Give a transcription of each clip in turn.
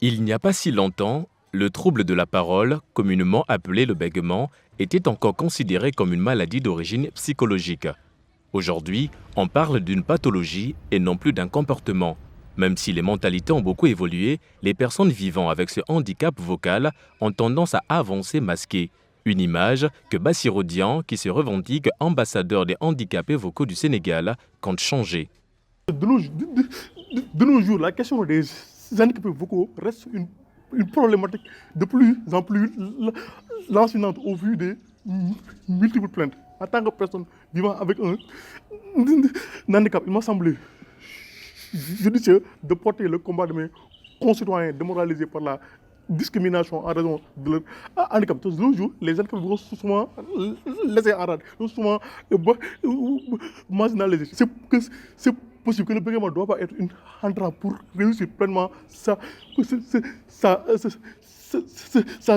Il n'y a pas si longtemps, le trouble de la parole, communément appelé le bégaiement, était encore considéré comme une maladie d'origine psychologique. Aujourd'hui, on parle d'une pathologie et non plus d'un comportement. Même si les mentalités ont beaucoup évolué, les personnes vivant avec ce handicap vocal ont tendance à avancer masquées. Une image que Bassirou Dian, qui se revendique ambassadeur des handicapés vocaux du Sénégal, compte changer. De nos jours, la question des handicapés vocaux reste une problématique de plus en plus lancinante au vu des multiples plaintes. En tant que personne vivant avec un handicap, il m'a semblé judicieux de porter le combat de mes concitoyens démoralisés par la discrimination en raison de leur handicap. De nos jours, les handicapés vocaux sont souvent laissés en rade, sont souvent marginalisés. C'est possible que le bégaiement ne doit pas être une entrave pour réussir pleinement sa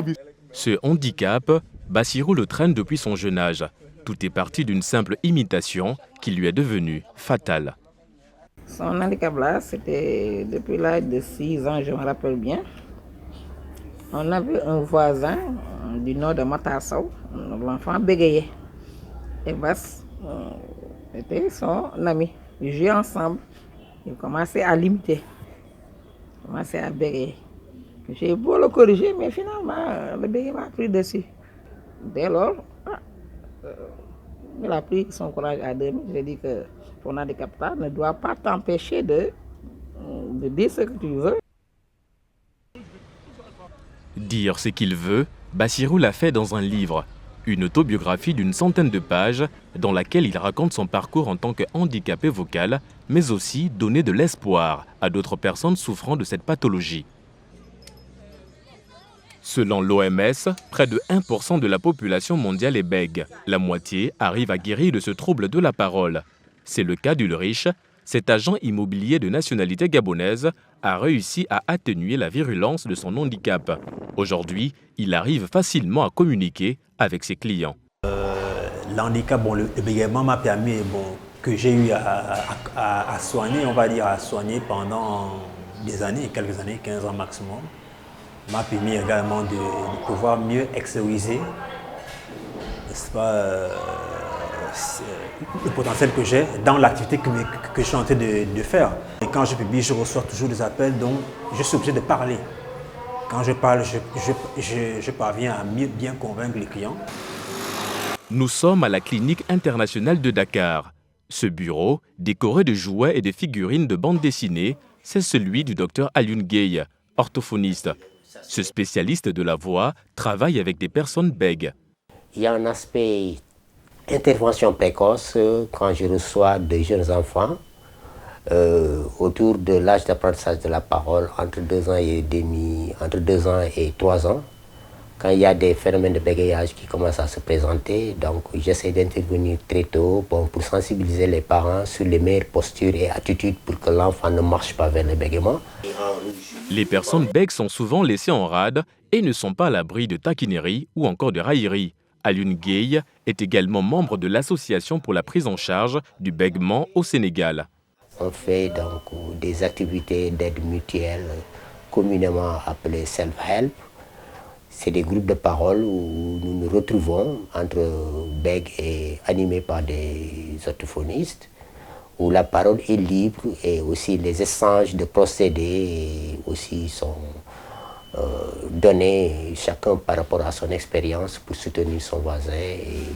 vie. Ce handicap, Bassirou le traîne depuis son jeune âge. Tout est parti d'une simple imitation qui lui est devenue fatale. Son handicap-là, c'était depuis l'âge de 6 ans, je me rappelle bien. On avait un voisin du nord de Matassaou, l'enfant bégayait. Et Bass était son ami. Ils jouaient ensemble. Ils commençaient à l'imiter. Ils commençaient à bégayer. J'ai beau le corriger, mais finalement, le bégaiement a pris dessus. Dès lors, il a pris son courage à deux mains. Il a dit que ton handicap ne doit pas t'empêcher de dire ce que tu veux. Dire ce qu'il veut, Bassirou l'a fait dans un livre, une autobiographie d'une centaine de pages dans laquelle il raconte son parcours en tant que handicapé vocal, mais aussi donner de l'espoir à d'autres personnes souffrant de cette pathologie. Selon l'OMS, près de 1% de la population mondiale est bègue. La moitié arrive à guérir de ce trouble de la parole. C'est le cas d'Ulrich. Cet agent immobilier de nationalité gabonaise a réussi à atténuer la virulence de son handicap. Aujourd'hui, il arrive facilement à communiquer avec ses clients. L'handicap, le bégaiement m'a permis, que j'ai eu à soigner, on va dire, à soigner pendant des années, quelques années, 15 ans maximum. M'a permis également de pouvoir mieux extérioriser, n'est-ce pas, le potentiel que j'ai dans l'activité que je suis en train de faire. Et quand je publie, je reçois toujours des appels, donc je suis obligé de parler. Quand je parle, je parviens à bien convaincre les clients. Nous sommes à la clinique internationale de Dakar. Ce bureau, décoré de jouets et de figurines de bande dessinée, c'est celui du docteur Alioune Gueye, orthophoniste. Ce spécialiste de la voix travaille avec des personnes bègues. Il y a un aspect intervention précoce quand je reçois de jeunes enfants autour de l'âge d'apprentissage de la parole, entre 2 ans et demi, entre 2 ans et 3 ans. Quand il y a des phénomènes de bégayage qui commencent à se présenter, donc j'essaie d'intervenir très tôt pour sensibiliser les parents sur les meilleures postures et attitudes pour que l'enfant ne marche pas vers le bégaiement. Les personnes bègues sont souvent laissées en rade et ne sont pas à l'abri de taquineries ou encore de railleries. Alioune Gueye est également membre de l'association pour la prise en charge du bégaiement au Sénégal. On fait donc des activités d'aide mutuelle communément appelées self-help. C'est des groupes de parole où nous nous retrouvons entre bègues et animés par des orthophonistes, où la parole est libre et aussi les échanges de procédés aussi sont donnés chacun par rapport à son expérience pour soutenir son voisin et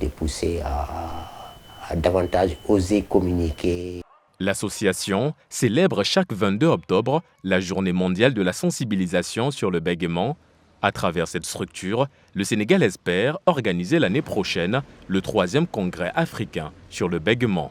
les pousser à davantage oser communiquer. L'association célèbre chaque 22 octobre la journée mondiale de la sensibilisation sur le bégaiement. À travers cette structure, le Sénégal espère organiser l'année prochaine le 3e congrès africain sur le bégaiement.